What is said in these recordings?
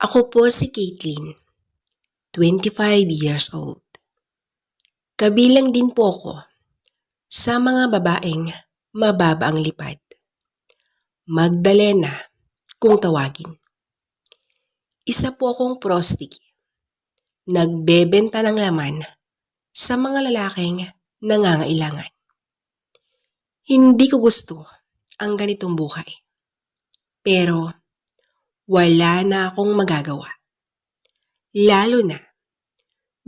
Ako po si Caitlin, 25 years old. Kabilang din po ako sa mga babaeng mababa ang lipad. Magdalena kung tawagin. Isa po akong prostitute. Nagbebenta ng laman sa mga lalaking nangangailangan. Hindi ko gusto ang ganitong buhay. Pero wala na akong magagawa. Lalo na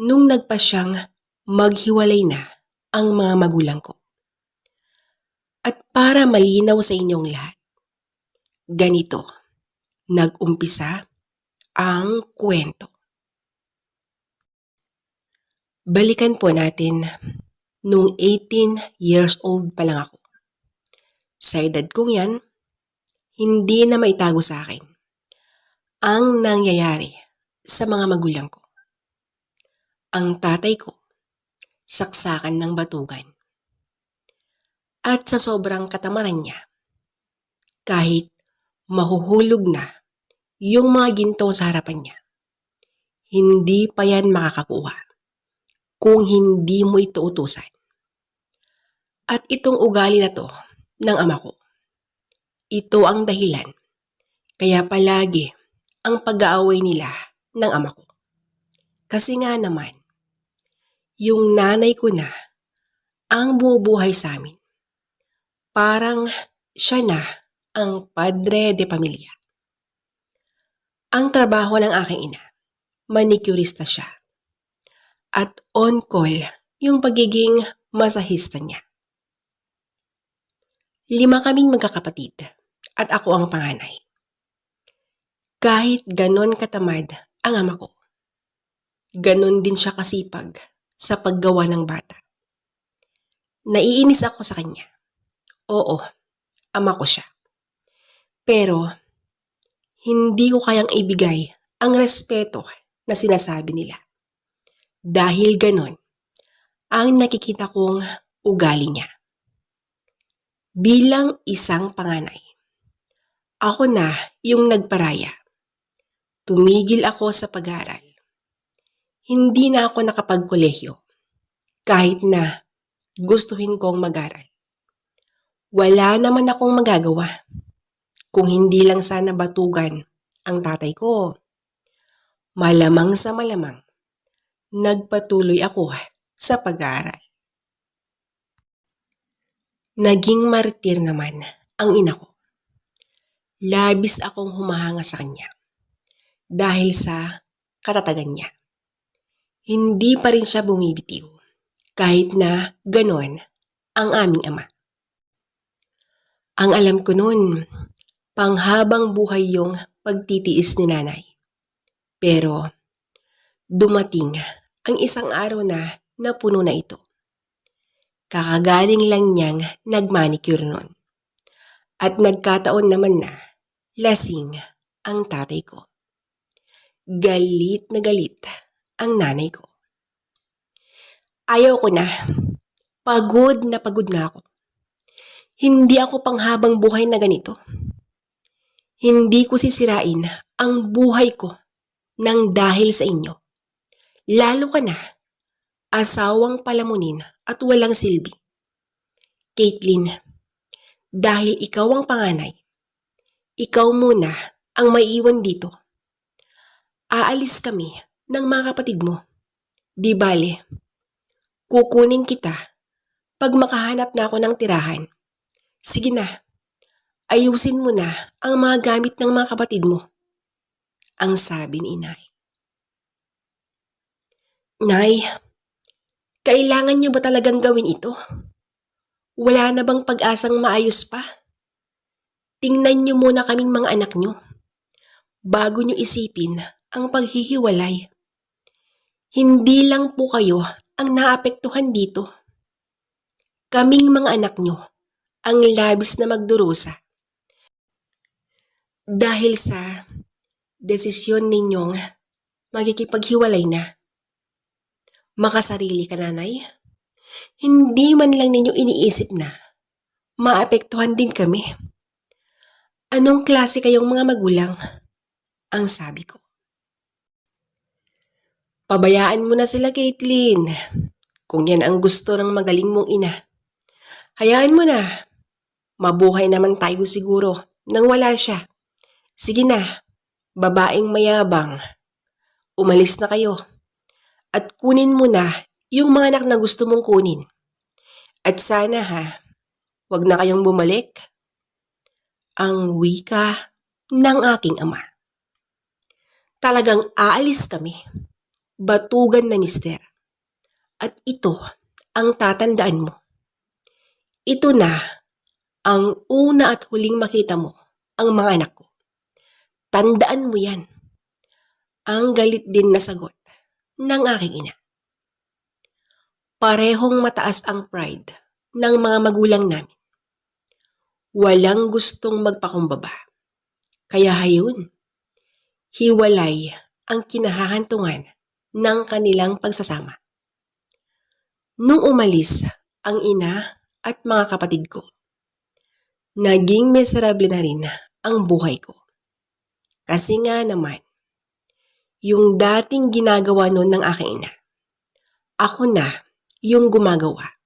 nung nagpasyang maghiwalay na ang mga magulang ko. At para malinaw sa inyong lahat, ganito nag-umpisa ang kwento. Balikan po natin nung 18 years old pa lang ako. Sa edad kong yan, hindi na maitago sa akin ang nangyayari sa mga magulang ko. Ang tatay ko, saksakan ng batugan. At sa sobrang katamaran niya, kahit mahuhulog na yung mga ginto sa harapan niya, hindi pa yan makakakuha kung hindi mo ito utusan. At itong ugali na to ng ama ko, ito ang dahilan kaya palagi ang pag-aaway nila ng ama ko. Kasi nga naman, yung nanay ko na ang bumubuhay sa amin. Parang siya na ang padre de pamilya. Ang trabaho ng aking ina, manicurista siya. At on call yung pagiging masahista niya. 5 kaming magkakapatid at ako ang panganay. Kahit ganon katamad ang ama ko, ganon din siya kasipag sa paggawa ng bata. Naiinis ako sa kanya. Oo, ama ko siya. Pero hindi ko kayang ibigay ang respeto na sinasabi nila. Dahil ganon ang nakikita kong ugali niya. Bilang isang panganay, ako na yung nagparaya. Tumigil ako sa pag-aaral. Hindi na ako nakapagkolehiyo kahit na gustuhin kong mag-aral. Wala naman akong magagawa kung hindi lang sana batugan ang tatay ko. Malamang sa malamang, nagpatuloy ako sa pag-aaral. Naging martir naman ang ina ko. Labis akong humahanga sa kanya dahil sa katatagan niya. Hindi pa rin siya bumibitiw kahit na ganon ang aming ama. Ang alam ko noon, panghabang buhay yung pagtitiis ni nanay. Pero dumating ang isang araw na puno na ito. Kakagaling lang niyang nagmanicure noon. At nagkataon naman na lasing ang tatay ko. Galit na galit ang nanay ko. Ayaw ko na. Pagod na ako. Hindi ako panghabang buhay na ganito. Hindi ko sisirain ang buhay ko nang dahil sa inyo. Lalo ka na, asawang palamunin at walang silbi. Caitlin, dahil ikaw ang panganay, ikaw muna ang maiiwan dito. Aalis kami ng mga kapatid mo. Di bale, kukunin kita pag makahanap na ako ng tirahan. Sige na, ayusin mo na ang mga gamit ng mga kapatid mo. Ang sabi ni inay. Nay, kailangan niyo ba talagang gawin ito? Wala na bang pag-asang maayos pa? Tingnan niyo muna kaming mga anak niyo bago niyo isipin ang paghihiwalay. Hindi lang po kayo ang naapektuhan dito. Kaming mga anak niyo ang labis na magdurusa. Dahil sa desisyon ninyong magkikipaghiwalay na. Makasarili ka, nanay? Hindi man lang ninyo iniisip na maapektuhan din kami. Anong klase kayong mga magulang? Ang sabi ko. Pabayaan mo na sila, Caitlin. Kung yan ang gusto ng magaling mong ina. Hayaan mo na. Mabuhay naman tayo siguro nang wala siya. Sige na, babaeng mayabang. Umalis na kayo. At kunin mo na yung mga anak na gusto mong kunin. At sana wag na kayong bumalik. Ang wika ng aking ama. Talagang aalis kami. Batugan na mister. At ito ang tatandaan mo. Ito na ang una at huling makita mo ang mga anak ko. Tandaan mo yan. Ang galit din na sagot ng aking ina. Parehong mataas ang pride ng mga magulang namin. Walang gustong magpakumbaba. Kaya hayon, hiwalay ang kinahahantungan ng kanilang pagsasama. Nung umalis ang ina at mga kapatid ko, naging miserable na rin ang buhay ko. Kasi nga naman, yung dating ginagawa noon ng aking ina, ako na yung gumagawa.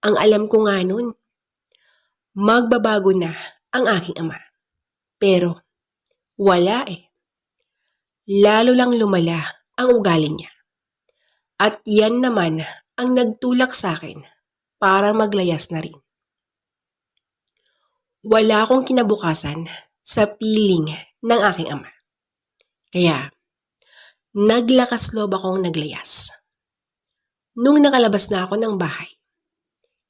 Ang alam ko nga noon, magbabago na ang aking ama. Pero wala Lalo lang lumala ang ugali niya. At yan naman ang nagtulak sa akin para maglayas na rin. Wala akong kinabukasan sa piling ng aking ama. Kaya, naglakas loob akong naglayas. Nung nakalabas na ako ng bahay,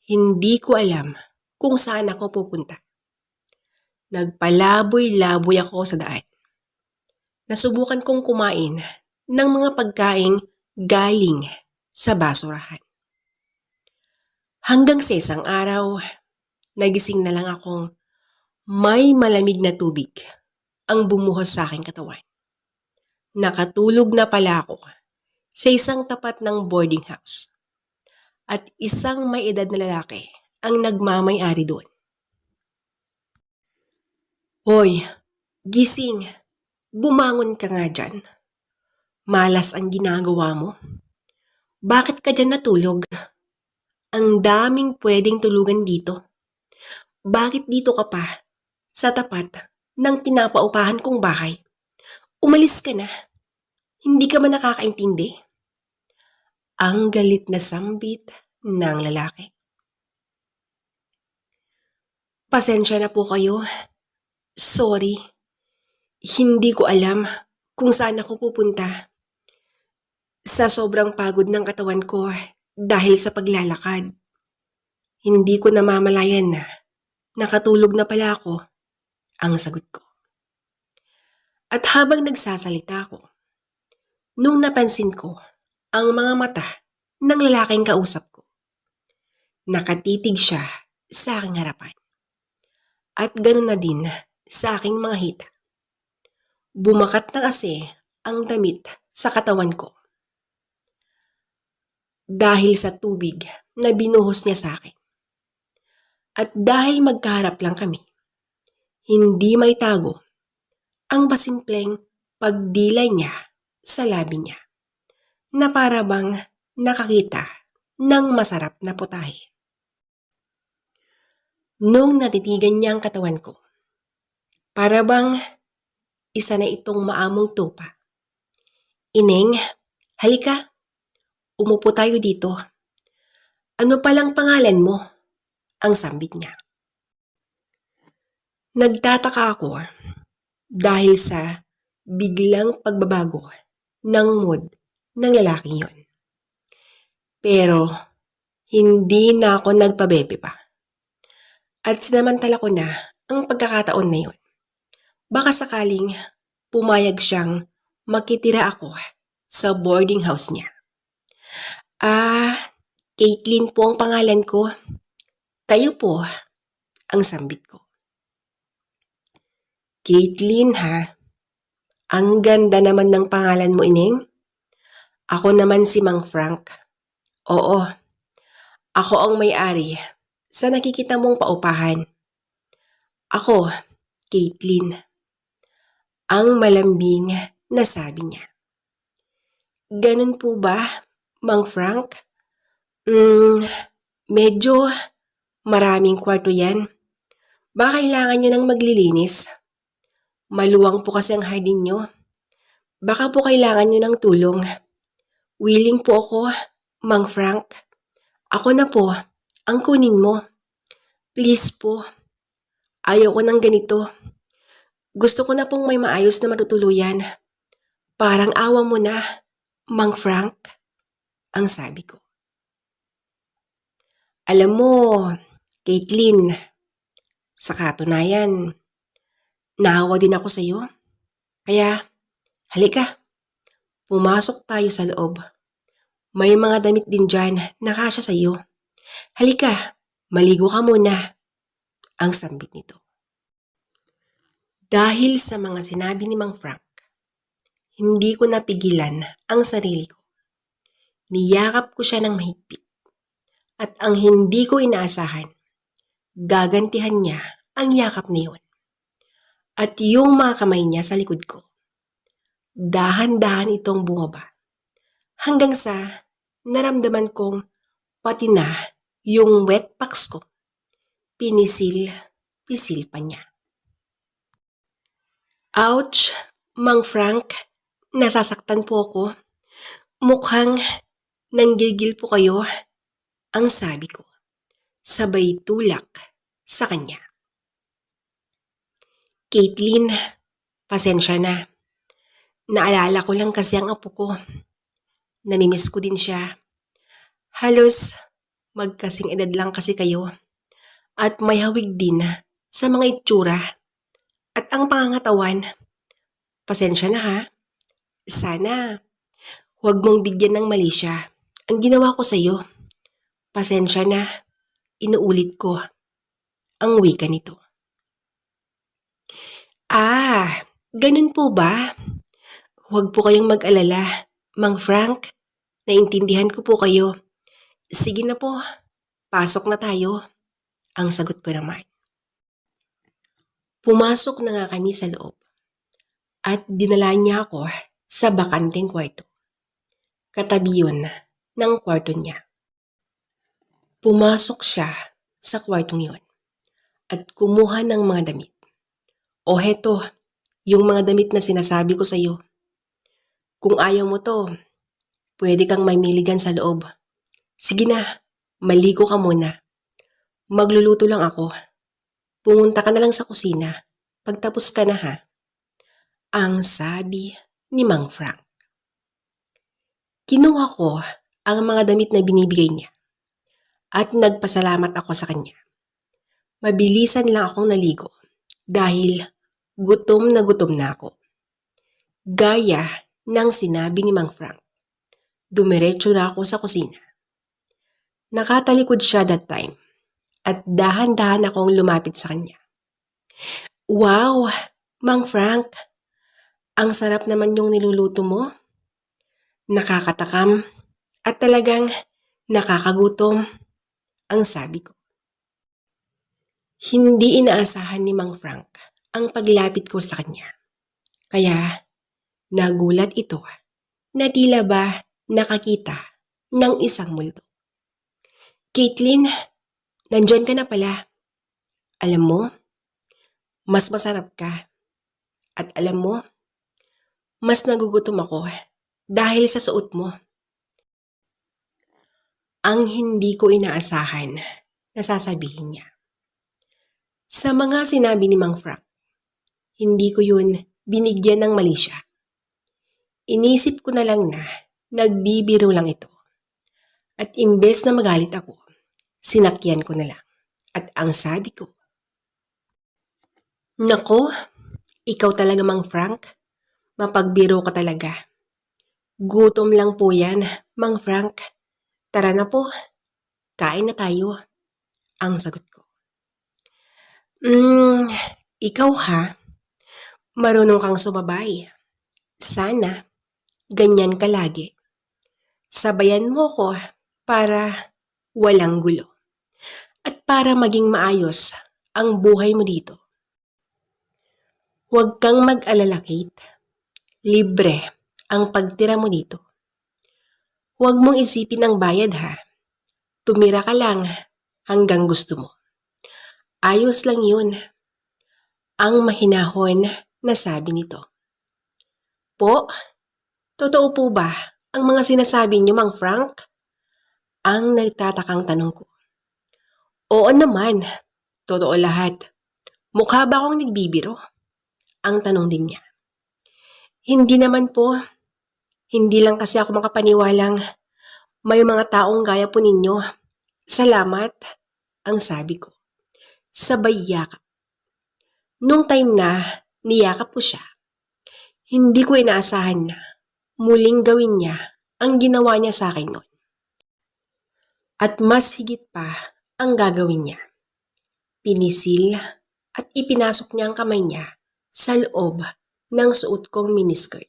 hindi ko alam kung saan ako pupunta. Nagpalaboy-laboy ako sa daan. Nasubukan kong kumain ng mga pagkaing galing sa basurahan. Hanggang sa isang araw, nagising na lang akong may malamig na tubig ang bumuhos sa aking katawan. Nakatulog na pala ako sa isang tapat ng boarding house. At isang may edad na lalaki ang nagmamay-ari doon. Hoy, gising! Bumangon ka nga dyan. Malas ang ginagawa mo. Bakit ka dyan natulog? Ang daming pwedeng tulugan dito. Bakit dito ka pa? Sa tapat ng pinapaupahan kong bahay. Umalis ka na. Hindi ka man nakakaintindi? Ang galit na sambit ng lalaki. Pasensya na po kayo. Sorry. Hindi ko alam kung saan ako pupunta. Sa sobrang pagod ng katawan ko dahil sa paglalakad. Hindi ko namamalayan na nakatulog na pala ako, ang sagot ko. At habang nagsasalita ako, nung napansin ko ang mga mata ng lalaking kausap ko, nakatitig siya sa aking harapan. At ganoon na din sa aking mga hita. Bumakat na kasi ang damit sa katawan ko. Dahil sa tubig na binuhos niya sa akin. At dahil magkaharap lang kami, hindi may tago ang basimpleng pagdilay niya sa labi niya na para bang nakakita ng masarap na putahe. Nung natitigan niya ang katawan ko, para bang isa na itong maamong tupa. Ineng, halika. Umupo tayo dito. Ano palang pangalan mo? Ang sambit niya. Nagtataka ako dahil sa biglang pagbabago ng mood ng lalaking yon. Pero hindi na ako nagpabebe pa. At sinamantala ko na ang pagkakataon na yon. Baka sakaling pumayag siyang makitira ako sa boarding house niya. Caitlin po ang pangalan ko. Kayo po ang sambit ko. Caitlin Ang ganda naman ng pangalan mo, Ineng. Ako naman si Mang Frank. Oo, ako ang may-ari sa nakikita mong paupahan. Ako, Caitlin. Ang malambing na sabi niya. Ganun po ba, Mang Frank? Hmm, medyo maraming kwarto yan. Baka kailangan nyo ng maglilinis. Maluwang po kasi ang hardin nyo. Baka po kailangan nyo ng tulong. Willing po ako, Mang Frank. Ako na po, ang kunin mo. Please po, ayaw ko ng ganito. Gusto ko na pong may maayos na matutuluyan. Parang awa mo na, Mang Frank, ang sabi ko. Alam mo, Caitlin, sa katunayan, naawa din ako sa'yo. Kaya, halika, pumasok tayo sa loob. May mga damit din dyan na kasya sa'yo. Halika, maligo ka muna, ang sambit nito. Dahil sa mga sinabi ni Mang Frank, hindi ko napigilan ang sarili ko. Niyakap ko siya ng mahigpit. At ang hindi ko inaasahan, gagantihan niya ang yakap na yun. At yung mga kamay niya sa likod ko, dahan-dahan itong bumaba. Hanggang sa naramdaman kong pati na yung wet packs ko, pinisil pa niya. Ouch, Mang Frank, nasasaktan po ako. Mukhang nanggigil po kayo, ang sabi ko, sabay tulak sa kanya. Caitlin, pasensya na. Naalala ko lang kasi ang apo ko. Namimiss ko din siya. Halos magkasing edad lang kasi kayo. At may hawig din sa mga itsura. At ang pangangatawan, pasensya na ha. Sana huwag mong bigyan ng mali siya ang ginawa ko sa'yo. Pasensya na, inuulit ko ang wika nito. Ganun po ba? Huwag po kayong mag-alala, Mang Frank. Naintindihan ko po kayo. Sige na po, pasok na tayo, ang sagot ko naman. Pumasok na nga kami sa loob at dinala niya ako sa bakanteng kwarto. Katabi yun ng kwarto niya. Pumasok siya sa kwartong yun at kumuha ng mga damit. O heto, yung mga damit na sinasabi ko sa'yo. Kung ayaw mo to, pwede kang mamili dyan sa loob. Sige na, maligo ka muna. Magluluto lang ako. Pumunta ka na lang sa kusina. Pagtapos ka na ha. Ang sabi ni Mang Frank. Kinuha ko ang mga damit na binibigay niya at nagpasalamat ako sa kanya. Mabilisan lang akong naligo dahil gutom na ako. Gaya ng sinabi ni Mang Frank, dumiretso na ako sa kusina. Nakatalikod siya that time at dahan-dahan akong lumapit sa kanya. Wow, Mang Frank, ang sarap naman yung niluluto mo. Nakakatakam at talagang nakakagutom, ang sabi ko. Hindi inaasahan ni Mang Frank ang paglapit ko sa kanya. Kaya nagulat ito na tila ba nakakita ng isang multo. Caitlin, nandyan ka na pala. Alam mo, mas masarap ka. At alam mo, mas nagugutom ako dahil sa suot mo. Ang hindi ko inaasahan na sasabihin niya. Sa mga sinabi ni Mang Frank, hindi ko yun binigyan ng mali siya. Inisip ko na lang na nagbibiro lang ito. At imbes na magalit ako, sinakyan ko na lang. At ang sabi ko, nako, ikaw talaga Mang Frank, mapagbiro ka talaga. Gutom lang po yan, Mang Frank. Tara na po, kain na tayo, ang sagot ko. Ikaw ha, marunong kang sumabay. Sana, ganyan ka lagi. Sabayan mo ko para walang gulo. At para maging maayos ang buhay mo dito. Huwag kang mag-alala, Kate. Libre ang pagtira mo dito. Huwag mong isipin ang bayad ha. Tumira ka lang hanggang gusto mo. Ayos lang yun, ang mahinahon na sabi nito. Po, totoo po ba ang mga sinasabi niyo, Mang Frank? Ang nagtatakang tanong ko. Oo naman, totoo lahat. Mukha ba akong nagbibiro? Ang tanong din niya. Hindi naman po. Hindi lang kasi ako makapaniwalang may mga taong gaya po ninyo. Salamat, ang sabi ko. Sabay yakap. Nung time na niyakap ko siya, hindi ko inaasahan na muling gawin niya ang ginawa niya sa akin noon. At mas higit pa ang gagawin niya. Pinisil at ipinasok niya ang kamay niya sa loob ng suot kong miniskirt.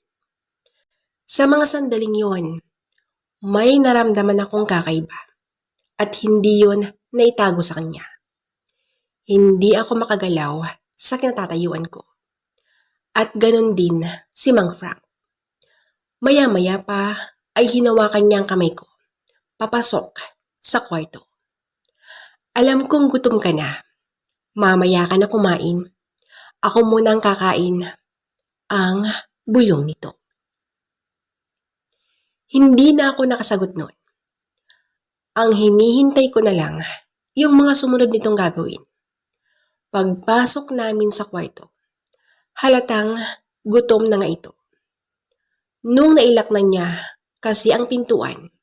Sa mga sandaling yon, may naramdaman akong kakaiba at hindi yon naitago sa kanya. Hindi ako makagalaw sa kinatatayuan ko. At ganon din si Mang Frank. Maya-maya pa ay hinawakan niya ang kamay ko, papasok sa kwarto. Alam kong gutom ka na. Mamaya ka na kumain. Ako muna ang kakain. Ang bulong nito. Hindi na ako nakasagot noon. Ang hinihintay ko na lang yung mga sumunod nitong gagawin. Pagpasok namin sa kwarto, halatang gutom na nga ito. Nung nailak na niya kasi ang pintuan,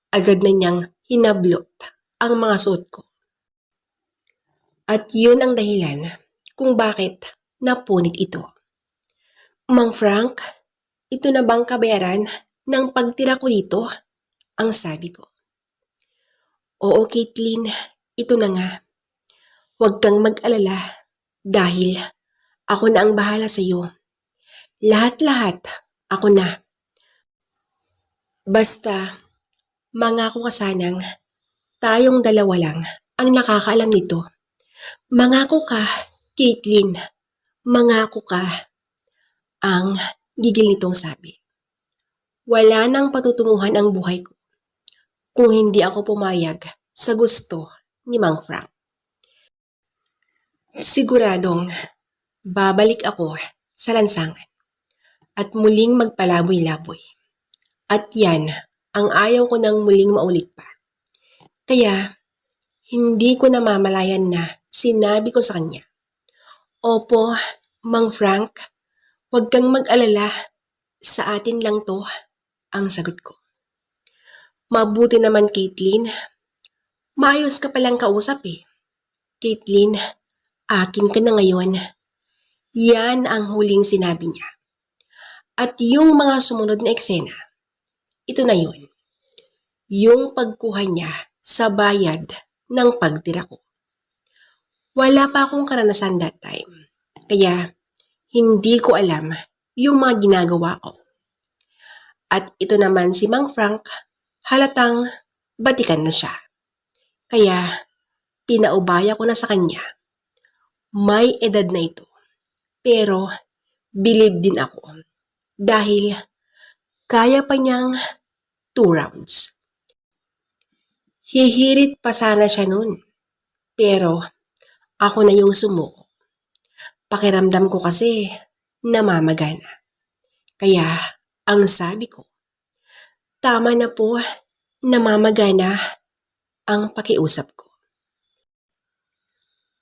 agad na niyang hinablot ang mga suot ko. At yun ang dahilan kung bakit napunit ito. Mang Frank, ito na bang kabayaran ng pagtira ko dito? Ang sabi ko. Oo, Caitlin, ito na nga. Huwag kang mag-alala dahil ako na ang bahala sa iyo. Lahat-lahat ako na. Basta, mangako ka sanang tayong dalawa lang ang nakakaalam nito. Mangako ka, Caitlin. Mangako ka. Ang gigil nitong sabi. Wala nang patutunguhan ang buhay ko kung hindi ako pumayag sa gusto ni Mang Frank. Siguradong babalik ako sa lansangan at muling magpalaboy-laboy. At yan ang ayaw ko nang muling maulit pa. Kaya hindi ko namamalayan na sinabi ko sa kanya. Opo, Mang Frank, huwag kang mag-alala. Sa atin lang to, ang sagot ko. Mabuti naman, Caitlin. Maayos ka palang kausap eh. Caitlin, akin ka na ngayon. Yan ang huling sinabi niya. At yung mga sumunod na eksena, ito na yun. Yung pagkuha niya sa bayad ng pagtira ko. Wala pa akong karanasan that time. Kaya hindi ko alam yung mga ginagawa ko. At ito naman si Mang Frank, halatang batikan na siya. Kaya pinaubaya ko na sa kanya. May edad na ito. Pero bilib din ako. Dahil kaya pa niyang 2 rounds. Hihirit pa sana siya nun. Pero ako na yung sumuko. Pakiramdam ko kasi namamagana. Kaya ang sabi ko, tama na po, namamagana ang pakiusap ko.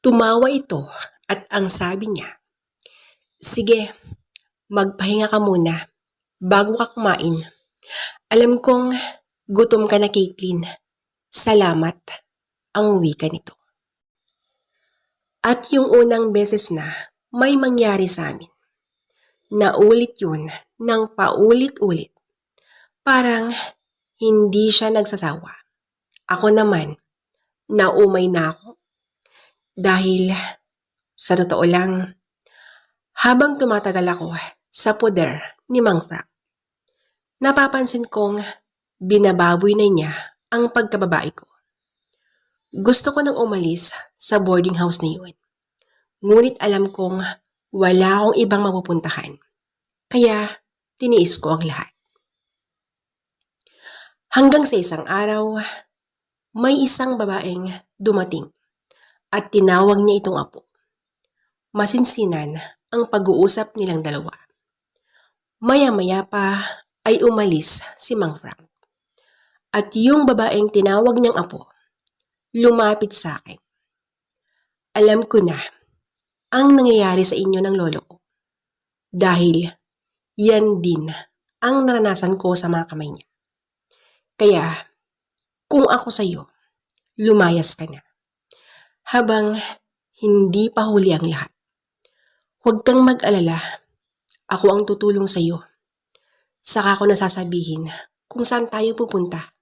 Tumawa ito at ang sabi niya, sige, magpahinga ka muna bago ka kumain. Alam kong gutom ka na, Caitlin. Salamat, ang wika nito. At yung unang beses na may mangyari sa amin, naulit yun ng paulit-ulit. Parang hindi siya nagsasawa. Ako naman, naumay na ako. Dahil sa totoo lang, habang tumatagal ako sa poder ni Mang Frank, napapansin kong binababoy na niya ang pagkababae ko. Gusto ko nang umalis sa boarding house na yun. Ngunit alam kong wala akong ibang mapupuntahan. Kaya tiniis ko ang lahat. Hanggang sa isang araw, may isang babaeng dumating at tinawag niya itong apo. Masinsinan ang pag-uusap nilang dalawa. Maya-maya pa ay umalis si Mang Frank. At yung babaeng tinawag niyang apo, lumapit sa akin. Alam ko na ang nangyayari sa inyo ng lolo ko. Dahil yan din ang naranasan ko sa mga kamay niya. Kaya kung ako sa'yo, lumayas ka na. Habang hindi pa huli ang lahat. Huwag kang mag-alala. Ako ang tutulong sa'yo. Saka ko nasasabihin kung saan tayo pupunta.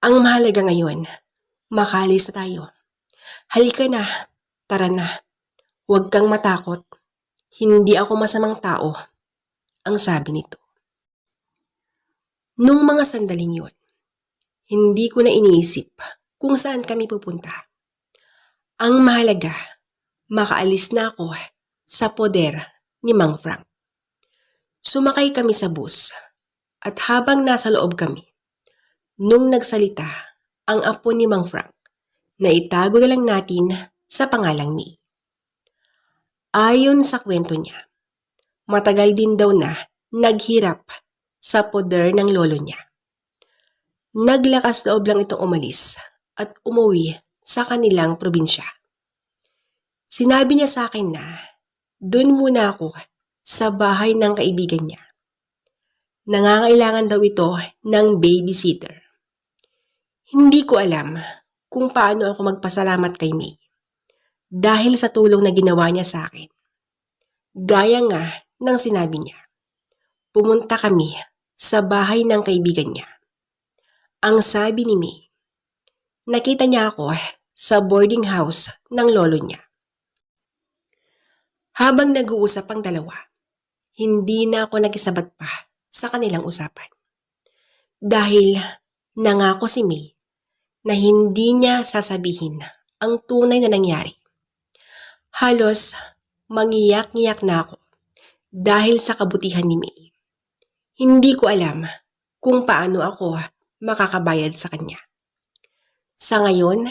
Ang mahalaga ngayon, makalis na tayo. Halika na, tara na. Huwag kang matakot. Hindi ako masamang tao, ang sabi nito. Nung mga sandaling yun, hindi ko na iniisip kung saan kami pupunta. Ang mahalaga, makaalis na ako sa poder ni Mang Frank. Sumakay kami sa bus at habang nasa loob kami, nung nagsalita ang apo ni Mang Frank, na itago na lang natin sa pangalang May. Ayon sa kwento niya, matagal din daw na naghirap sa poder ng lolo niya. Naglakas loob lang itong umalis at umuwi sa kanilang probinsya. Sinabi niya sa akin na doon muna ako sa bahay ng kaibigan niya. Nangangailangan daw ito ng babysitter. Hindi ko alam kung paano ako magpasalamat kay May dahil sa tulong na ginawa niya sa akin. Gaya nga ng sinabi niya, pumunta kami sa bahay ng kaibigan niya. Ang sabi ni May, nakita niya ako sa boarding house ng lolo niya. Habang nag-uusap ang dalawa, hindi na ako nakisabat pa sa kanilang usapan. Dahil nangako si May na hindi niya sasabihin ang tunay na nangyari. Halos mangiyak-ngiyak na ako dahil sa kabutihan ni May. Hindi ko alam kung paano ako makakabayad sa kanya. Sa ngayon,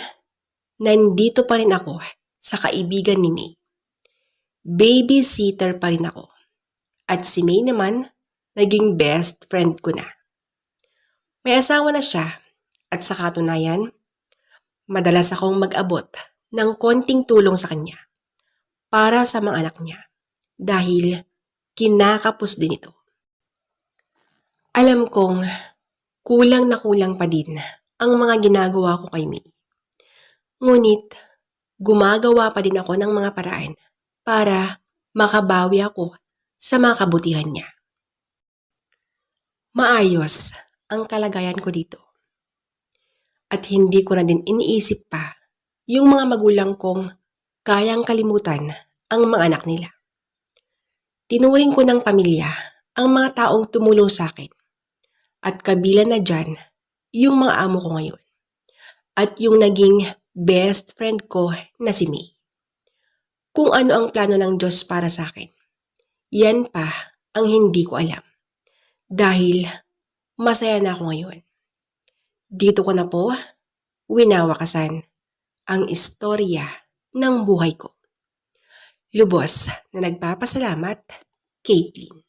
nandito pa rin ako sa kaibigan ni May. Babysitter pa rin ako. At si May naman, naging best friend ko na. May asawa na siya at sa katunayan, madalas akong mag-abot ng konting tulong sa kanya para sa mga anak niya dahil kinakapos din ito. Alam kong kulang na kulang pa din ang mga ginagawa ko kay May. Ngunit gumagawa pa din ako ng mga paraan para makabawi ako sa mga kabutihan niya. Maayos ang kalagayan ko dito. At hindi ko na din iniisip pa yung mga magulang kong kayang kalimutan ang mga anak nila. Tinuring ko ng pamilya ang mga taong tumulong sa akin. At kabilang na dyan yung mga amo ko ngayon. At yung naging best friend ko na si May. Kung ano ang plano ng Diyos para sa akin, yan pa ang hindi ko alam. Dahil masaya na ako ngayon. Dito ko na po winawakasan ang istorya ng buhay ko. Lubos na nagpapasalamat, Caitlin.